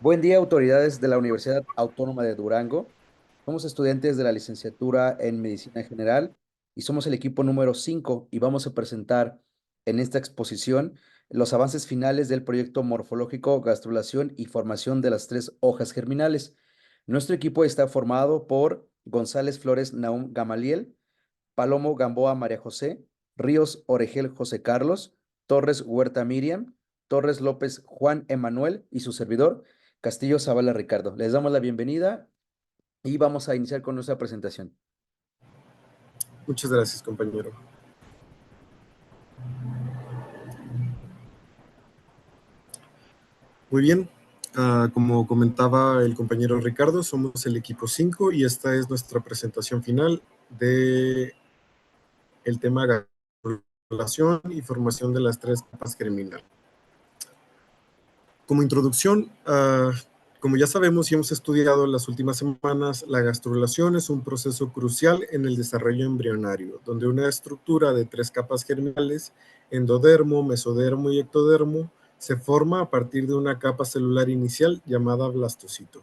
Buen día, autoridades de la Universidad Autónoma de Durango. Somos estudiantes de la licenciatura en Medicina General y somos el equipo número 5 y vamos a presentar en esta exposición los avances finales del proyecto morfológico, gastrulación y formación de las tres hojas germinales. Nuestro equipo está formado por González Flores Naum Gamaliel, Palomo Gamboa María José, Ríos Oregel José Carlos, Torres Huerta Miriam, Torres López Juan Emanuel y su servidor Castillo Zavala Ricardo. Les damos la bienvenida y vamos a iniciar con nuestra presentación. Muchas gracias, compañero. Muy bien, como comentaba el compañero Ricardo, somos el equipo 5 y esta es nuestra presentación final de el tema gastrulación y formación de las tres capas germinales. Como introducción, como ya sabemos y hemos estudiado en las últimas semanas, la gastrulación es un proceso crucial en el desarrollo embrionario, donde una estructura de tres capas germinales, endodermo, mesodermo y ectodermo, se forma a partir de una capa celular inicial llamada blastocito.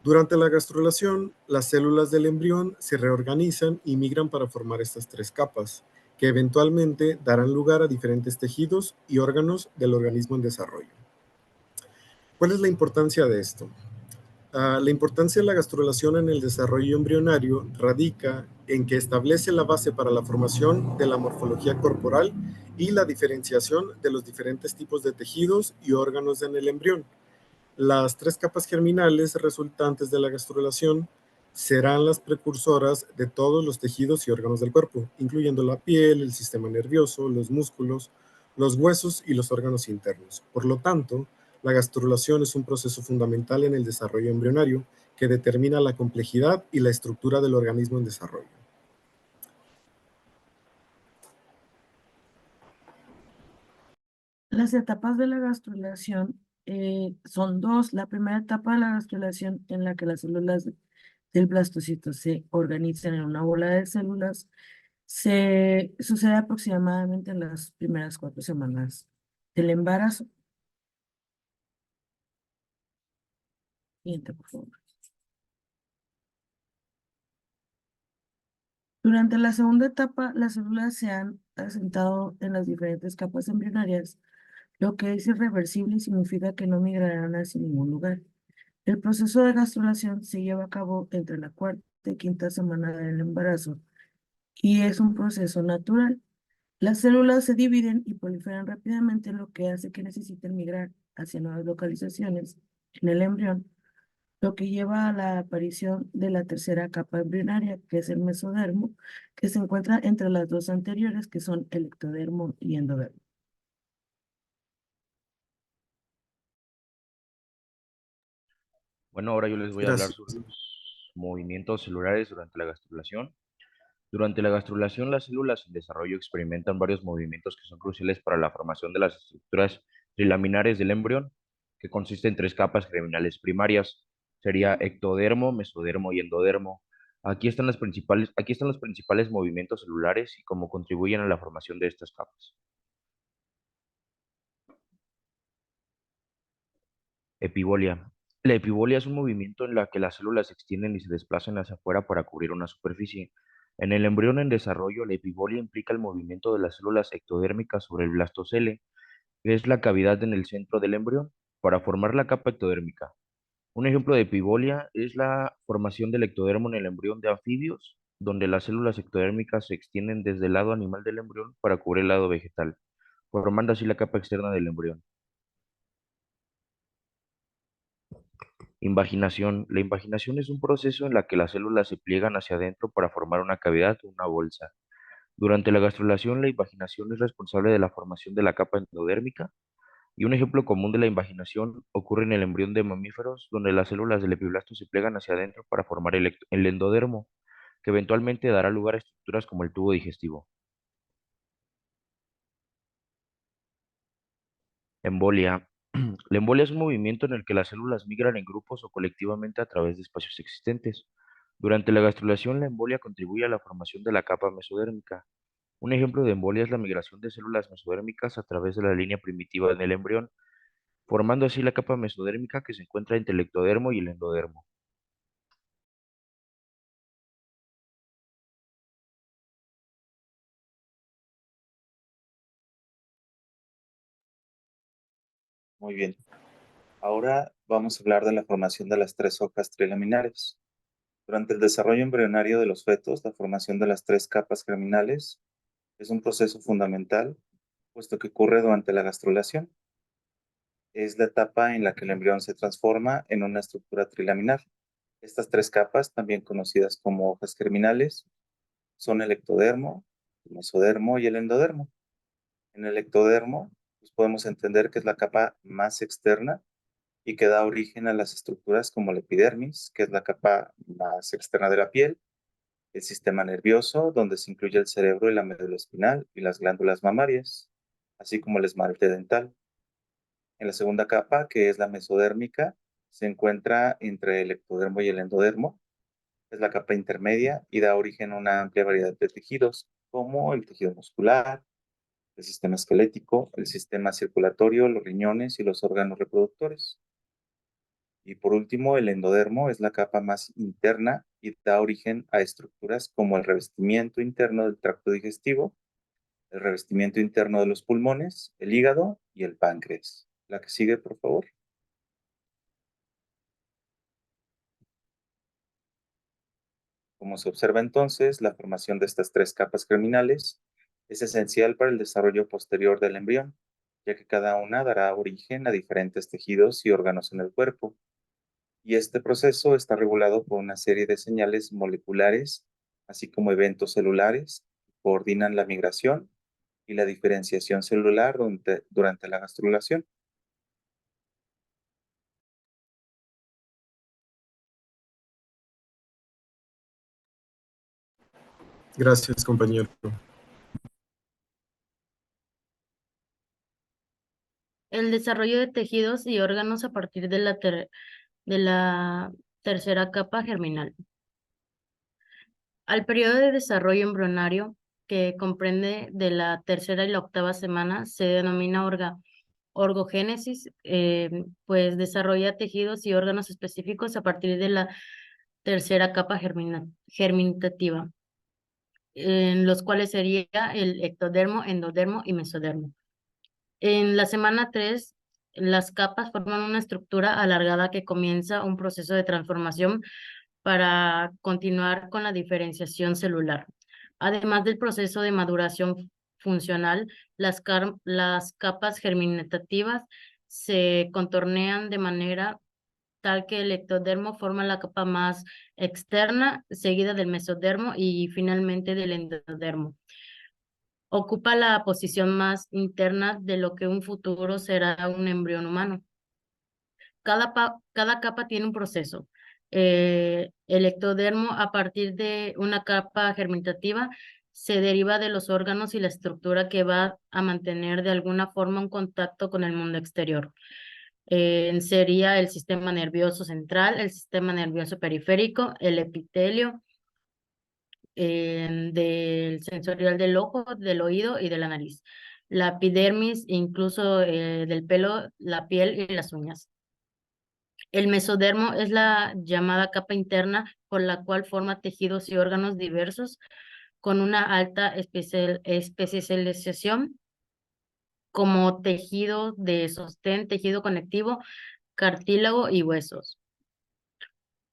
Durante la gastrulación, las células del embrión se reorganizan y migran para formar estas tres capas, que eventualmente darán lugar a diferentes tejidos y órganos del organismo en desarrollo. ¿Cuál es la importancia de esto? La importancia de la gastrulación en el desarrollo embrionario radica en que establece la base para la formación de la morfología corporal y la diferenciación de los diferentes tipos de tejidos y órganos en el embrión. Las tres capas germinales resultantes de la gastrulación serán las precursoras de todos los tejidos y órganos del cuerpo, incluyendo la piel, el sistema nervioso, los músculos, los huesos y los órganos internos. Por lo tanto, la gastrulación es un proceso fundamental en el desarrollo embrionario que determina la complejidad y la estructura del organismo en desarrollo. Las etapas de la gastrulación son dos. La primera etapa de la gastrulación en la que las células del blastocito se organizan en una bola de células se sucede aproximadamente en las primeras 4 semanas del embarazo. Siguiente, por favor. Durante la segunda etapa, las células se han asentado en las diferentes capas embrionarias, lo que es irreversible y significa que no migrarán hacia ningún lugar. El proceso de gastrulación se lleva a cabo entre la cuarta y quinta semana del embarazo y es un proceso natural. Las células se dividen y proliferan rápidamente, lo que hace que necesiten migrar hacia nuevas localizaciones en el embrión, lo que lleva a la aparición de la tercera capa embrionaria, que es el mesodermo, que se encuentra entre las dos anteriores, que son el ectodermo y endodermo. Bueno, ahora yo les voy a hablar Gracias. sobre los movimientos celulares durante la gastrulación. Durante la gastrulación, las células en desarrollo experimentan varios movimientos que son cruciales para la formación de las estructuras trilaminares del embrión, que consiste en tres capas germinales primarias. Sería ectodermo, mesodermo y endodermo. Aquí están los principales movimientos celulares y cómo contribuyen a la formación de estas capas. Epibolia. La epibolia es un movimiento en la que las células se extienden y se desplazan hacia afuera para cubrir una superficie. En el embrión en desarrollo, la epibolia implica el movimiento de las células ectodérmicas sobre el blastocele, que es la cavidad en el centro del embrión, para formar la capa ectodérmica. Un ejemplo de epibolia es la formación del ectodermo en el embrión de anfibios, donde las células ectodérmicas se extienden desde el lado animal del embrión para cubrir el lado vegetal, formando así la capa externa del embrión. Invaginación. La invaginación es un proceso en la que las células se pliegan hacia adentro para formar una cavidad o una bolsa. Durante la gastrulación, la invaginación es responsable de la formación de la capa endodérmica, y un ejemplo común de la invaginación ocurre en el embrión de mamíferos, donde las células del epiblasto se pliegan hacia adentro para formar el endodermo, que eventualmente dará lugar a estructuras como el tubo digestivo. Embolia. La embolia es un movimiento en el que las células migran en grupos o colectivamente a través de espacios existentes. Durante la gastrulación, la embolia contribuye a la formación de la capa mesodérmica. Un ejemplo de embolia es la migración de células mesodérmicas a través de la línea primitiva en el embrión, formando así la capa mesodérmica que se encuentra entre el ectodermo y el endodermo. Muy bien. Ahora vamos a hablar de la formación de las tres hojas trilaminares. Durante el desarrollo embrionario de los fetos, la formación de las tres capas germinales es un proceso fundamental, puesto que ocurre durante la gastrulación. Es la etapa en la que el embrión se transforma en una estructura trilaminar. Estas tres capas, también conocidas como hojas germinales, son el ectodermo, el mesodermo y el endodermo. En el ectodermo, pues podemos entender que es la capa más externa y que da origen a las estructuras como la epidermis, que es la capa más externa de la piel, el sistema nervioso, donde se incluye el cerebro y la médula espinal y las glándulas mamarias, así como el esmalte dental. En la segunda capa, que es la mesodérmica, se encuentra entre el ectodermo y el endodermo. Es la capa intermedia y da origen a una amplia variedad de tejidos, como el tejido muscular, el sistema esquelético, el sistema circulatorio, los riñones y los órganos reproductores. Y por último, el endodermo es la capa más interna y da origen a estructuras como el revestimiento interno del tracto digestivo, el revestimiento interno de los pulmones, el hígado y el páncreas. La que sigue, por favor. Como se observa entonces, la formación de estas tres capas germinales es esencial para el desarrollo posterior del embrión, ya que cada una dará origen a diferentes tejidos y órganos en el cuerpo. Y este proceso está regulado por una serie de señales moleculares, así como eventos celulares que coordinan la migración y la diferenciación celular durante la gastrulación. Gracias, compañero. El desarrollo de tejidos y órganos a partir de de la tercera capa germinal. Al periodo de desarrollo embrionario, que comprende de la tercera y la octava semana, se denomina orgogénesis, pues desarrolla tejidos y órganos específicos a partir de la tercera capa germinativa, en los cuales sería el ectodermo, endodermo y mesodermo. En la semana 3, las capas forman una estructura alargada que comienza un proceso de transformación para continuar con la diferenciación celular. Además del proceso de maduración funcional, las capas germinativas se contornean de manera tal que el ectodermo forma la capa más externa, seguida del mesodermo y finalmente del endodermo. Ocupa la posición más interna de lo que un futuro será un embrión humano. Cada capa tiene un proceso. El ectodermo, a partir de una capa germinativa, se deriva de los órganos y la estructura que va a mantener de alguna forma un contacto con el mundo exterior. Sería el sistema nervioso central, el sistema nervioso periférico, el epitelio, del sensorial del ojo, del oído y de la nariz. La epidermis, incluso del pelo, la piel y las uñas. El mesodermo es la llamada capa interna por la cual forma tejidos y órganos diversos con una alta especialización como tejido de sostén, tejido conectivo, cartílago y huesos.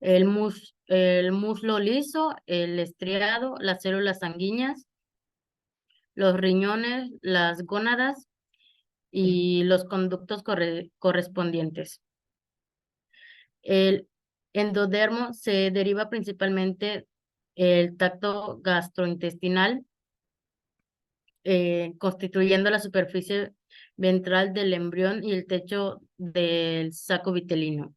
El muslo liso, el estriado, las células sanguíneas, los riñones, las gónadas y los conductos correspondientes. El endodermo se deriva principalmente el tracto gastrointestinal, constituyendo la superficie ventral del embrión y el techo del saco vitelino.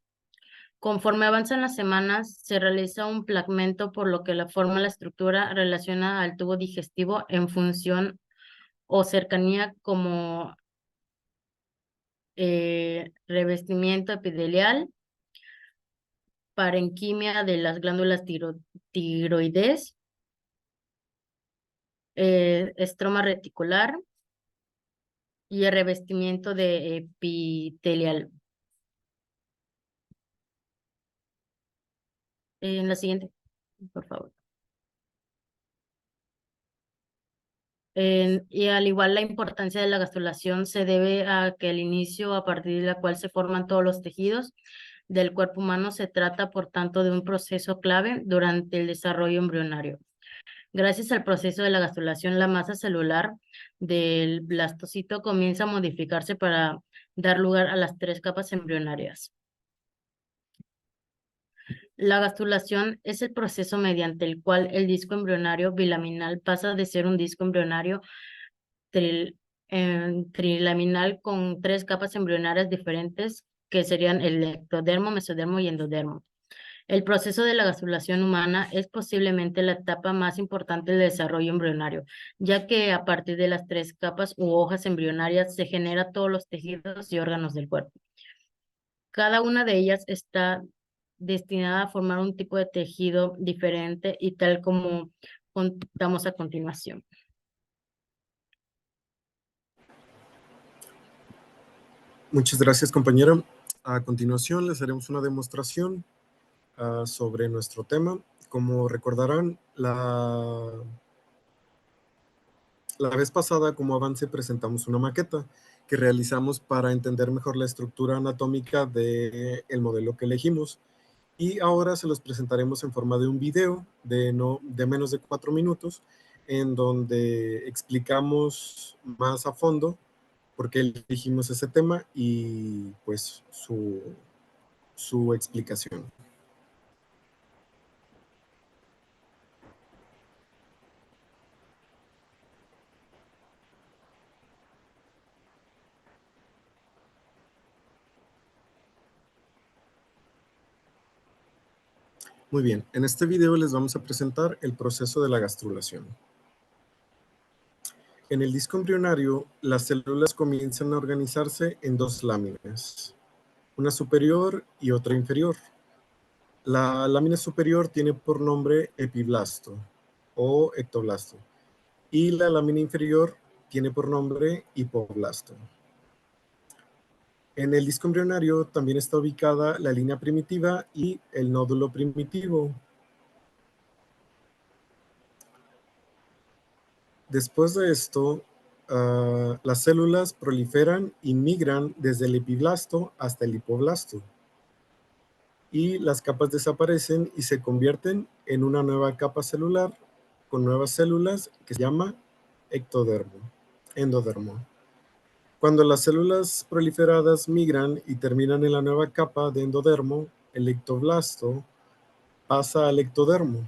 Conforme avanzan las semanas, se realiza un fragmento por lo que la forma la estructura relaciona al tubo digestivo en función o cercanía como revestimiento epitelial, parenquimia de las glándulas tiroides, estroma reticular, y el revestimiento de epitelial. En la siguiente, por favor. Y al igual la importancia de la gastrulación se debe a que al inicio, a partir de la cual se forman todos los tejidos del cuerpo humano, se trata, por tanto, de un proceso clave durante el desarrollo embrionario. Gracias al proceso de la gastrulación, la masa celular del blastocito comienza a modificarse para dar lugar a las 3 capas embrionarias. La gastrulación es el proceso mediante el cual el disco embrionario bilaminal pasa de ser un disco embrionario trilaminar con 3 capas embrionarias diferentes, que serían el ectodermo, mesodermo y endodermo. El proceso de la gastrulación humana es posiblemente la etapa más importante del desarrollo embrionario, ya que a partir de las 3 capas u hojas embrionarias se genera todos los tejidos y órganos del cuerpo. Cada una de ellas está destinada a formar un tipo de tejido diferente y tal como contamos a continuación. Muchas gracias, compañera. A continuación les haremos una demostración sobre nuestro tema. Como recordarán, la vez pasada, como avance, presentamos una maqueta que realizamos para entender mejor la estructura anatómica del modelo que elegimos. Y ahora se los presentaremos en forma de un video de menos de 4 minutos, en donde explicamos más a fondo por qué elegimos ese tema y pues su explicación. Muy bien, en este video les vamos a presentar el proceso de la gastrulación. En el disco embrionario, las células comienzan a organizarse en 2 láminas, una superior y otra inferior. La lámina superior tiene por nombre epiblasto o ectoblasto y la lámina inferior tiene por nombre hipoblasto. En el disco embrionario también está ubicada la línea primitiva y el nódulo primitivo. Después de esto, las células proliferan y migran desde el epiblasto hasta el hipoblasto. Y las capas desaparecen y se convierten en una nueva capa celular con nuevas células que se llama endodermo. Cuando las células proliferadas migran y terminan en la nueva capa de endodermo, el ectoblasto pasa al ectodermo.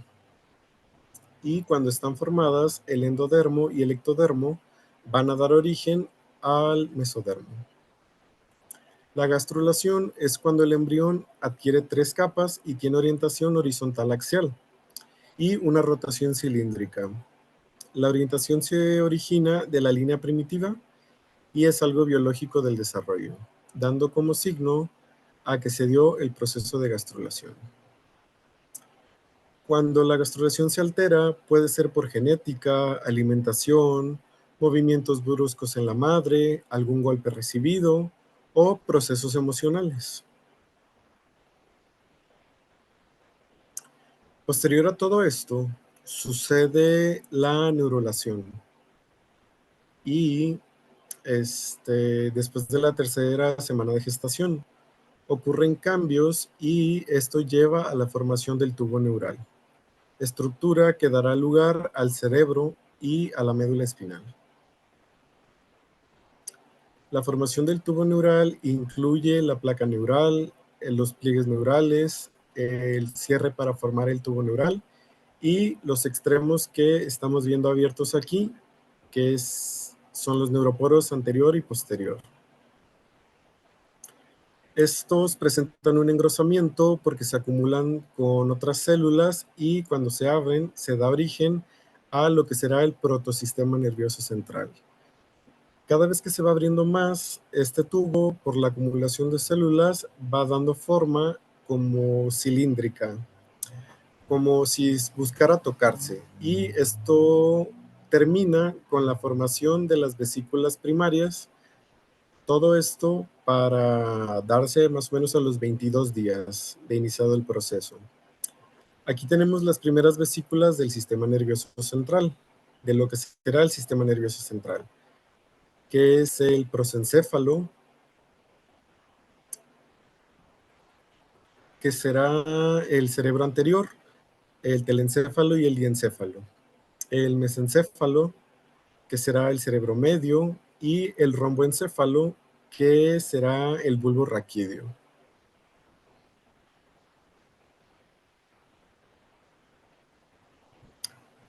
Y cuando están formadas, el endodermo y el ectodermo van a dar origen al mesodermo. La gastrulación es cuando el embrión adquiere 3 capas y tiene orientación horizontal axial y una rotación cilíndrica. La orientación se origina de la línea primitiva y es algo biológico del desarrollo, dando como signo a que se dio el proceso de gastrulación. Cuando la gastrulación se altera, puede ser por genética, alimentación, movimientos bruscos en la madre, algún golpe recibido o procesos emocionales. Posterior a todo esto, sucede la neurulación. Y después de la 3ª semana de gestación, ocurren cambios y esto lleva a la formación del tubo neural, estructura que dará lugar al cerebro y a la médula espinal. La formación del tubo neural incluye la placa neural, los pliegues neurales, el cierre para formar el tubo neural y los extremos que estamos viendo abiertos aquí, que son los neuroporos anterior y posterior. Estos presentan un engrosamiento porque se acumulan con otras células y cuando se abren se da origen a lo que será el protosistema nervioso central. Cada vez que se va abriendo más, este tubo, por la acumulación de células, va dando forma como cilíndrica, como si buscara tocarse. Y esto termina con la formación de las vesículas primarias, Todo esto para darse más o menos a los 22 días de iniciado el proceso. Aquí tenemos las primeras vesículas del sistema nervioso central, de lo que será el sistema nervioso central, que es el prosencéfalo, que será el cerebro anterior, el telencéfalo y el diencéfalo. El mesencéfalo, que será el cerebro medio, y el romboencéfalo, que será el bulbo raquídeo.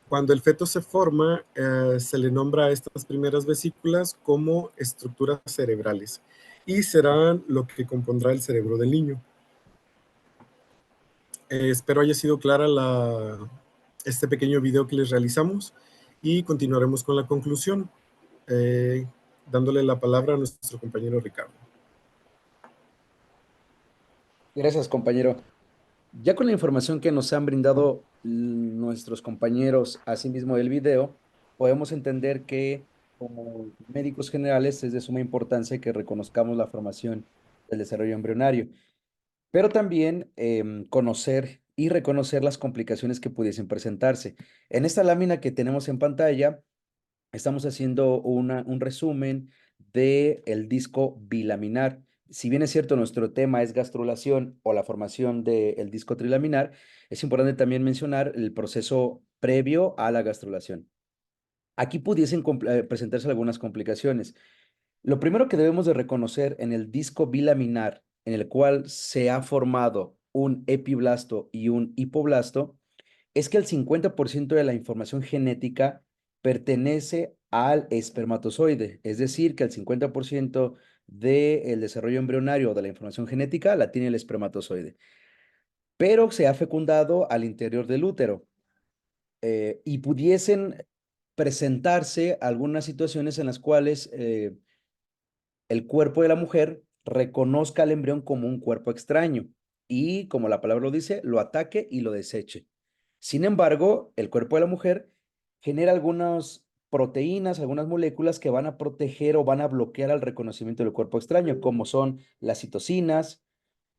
Cuando el feto se forma, se le nombra a estas primeras vesículas como estructuras cerebrales y serán lo que compondrá el cerebro del niño. Espero haya sido clara este pequeño video que les realizamos y continuaremos con la conclusión, dándole la palabra a nuestro compañero Ricardo. Gracias, compañero. Ya con la información que nos han brindado nuestros compañeros, asimismo del video, podemos entender que como médicos generales es de suma importancia que reconozcamos la formación del desarrollo embrionario, pero también conocer y reconocer las complicaciones que pudiesen presentarse. En esta lámina que tenemos en pantalla, estamos haciendo un resumen del disco bilaminar. Si bien es cierto, nuestro tema es gastrulación o la formación del disco trilaminar, es importante también mencionar el proceso previo a la gastrulación. Aquí pudiesen presentarse algunas complicaciones. Lo primero que debemos de reconocer en el disco bilaminar, en el cual se ha formado un epiblasto y un hipoblasto, es que el 50% de la información genética pertenece al espermatozoide, es decir, que el 50% del desarrollo embrionario de la información genética la tiene el espermatozoide, pero se ha fecundado al interior del útero y pudiesen presentarse algunas situaciones en las cuales el cuerpo de la mujer reconozca al embrión como un cuerpo extraño y, como la palabra lo dice, lo ataque y lo deseche. Sin embargo, el cuerpo de la mujer genera algunas proteínas, algunas moléculas que van a proteger o van a bloquear al reconocimiento del cuerpo extraño, como son las citocinas,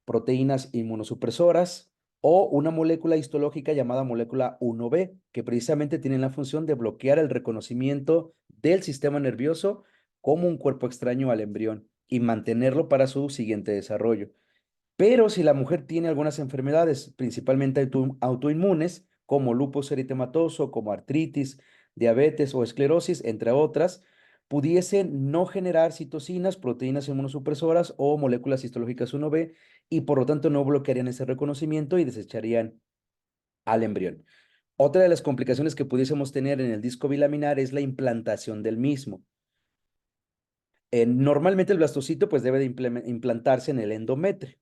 proteínas inmunosupresoras o una molécula histológica llamada molécula 1B, que precisamente tienen la función de bloquear el reconocimiento del sistema nervioso como un cuerpo extraño al embrión y mantenerlo para su siguiente desarrollo. Pero si la mujer tiene algunas enfermedades, principalmente autoinmunes, como lupus eritematoso, como artritis, diabetes o esclerosis, entre otras, pudiesen no generar citocinas, proteínas inmunosupresoras o moléculas histológicas 1B y por lo tanto no bloquearían ese reconocimiento y desecharían al embrión. Otra de las complicaciones que pudiésemos tener en el disco bilaminar es la implantación del mismo. Normalmente el blastocito pues debe de implantarse en el endometrio.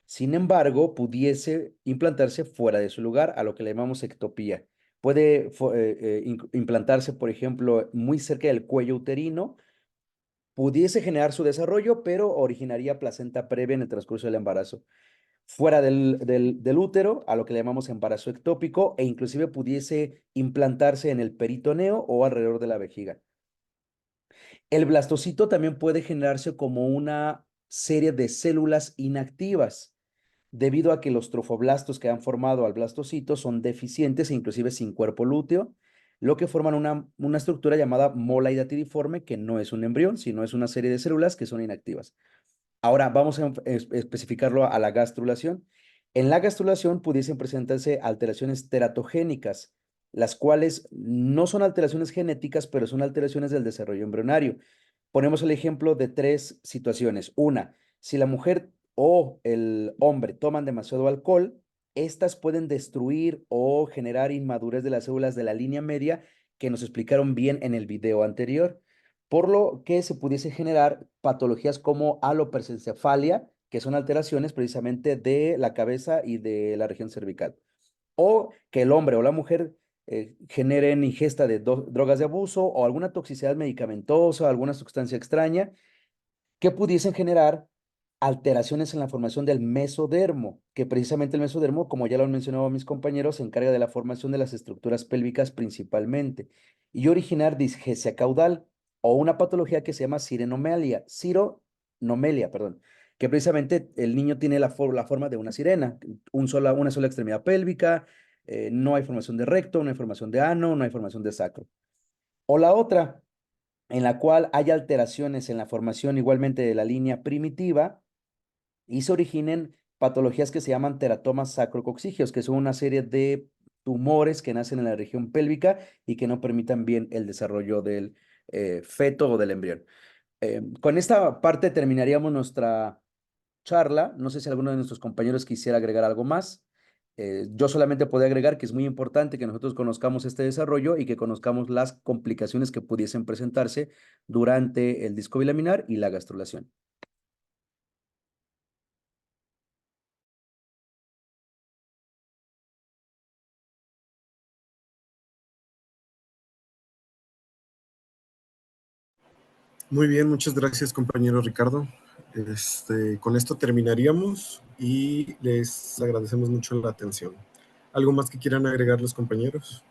Sin embargo, pudiese implantarse fuera de su lugar, a lo que le llamamos ectopía. Puede implantarse, por ejemplo, muy cerca del cuello uterino, pudiese generar su desarrollo, pero originaría placenta previa en el transcurso del embarazo. Fuera del útero, a lo que le llamamos embarazo ectópico, e inclusive pudiese implantarse en el peritoneo o alrededor de la vejiga. El blastocito también puede generarse como una serie de células inactivas, debido a que los trofoblastos que han formado al blastocito son deficientes e inclusive sin cuerpo lúteo, lo que forman una estructura llamada mola hidatidiforme, que no es un embrión, sino es una serie de células que son inactivas. Ahora vamos a especificarlo a la gastrulación. En la gastrulación pudiesen presentarse alteraciones teratogénicas, las cuales no son alteraciones genéticas, pero son alteraciones del desarrollo embrionario. Ponemos el ejemplo de tres situaciones. Una, si la mujer o el hombre toman demasiado alcohol, estas pueden destruir o generar inmadurez de las células de la línea media que nos explicaron bien en el video anterior, por lo que se pudiese generar patologías como alopersencefalia, que son alteraciones precisamente de la cabeza y de la región cervical, o que el hombre o la mujer generen ingesta de drogas de abuso o alguna toxicidad medicamentosa, alguna sustancia extraña que pudiesen generar alteraciones en la formación del mesodermo, que precisamente el mesodermo, como ya lo han mencionado mis compañeros, se encarga de la formación de las estructuras pélvicas principalmente y originar disgesia caudal o una patología que se llama sirenomelia. Siro nomelia, perdón, que precisamente el niño tiene la forma de una sirena, una sola extremidad pélvica, no hay formación de recto, no hay formación de ano, no hay formación de sacro. O la otra, en la cual hay alteraciones en la formación igualmente de la línea primitiva y se originen patologías que se llaman teratomas sacrococcígeos, que son una serie de tumores que nacen en la región pélvica y que no permitan bien el desarrollo del feto o del embrión. Con esta parte terminaríamos nuestra charla. No sé si alguno de nuestros compañeros quisiera agregar algo más. Yo solamente podría agregar que es muy importante que nosotros conozcamos este desarrollo y que conozcamos las complicaciones que pudiesen presentarse durante el disco bilaminar y la gastrulación. Muy bien, muchas gracias, compañero Ricardo. Con esto terminaríamos y les agradecemos mucho la atención. ¿Algo más que quieran agregar los compañeros?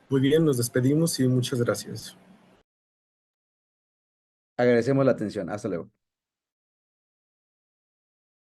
Muy bien, nos despedimos y muchas gracias. Agradecemos la atención. Hasta luego.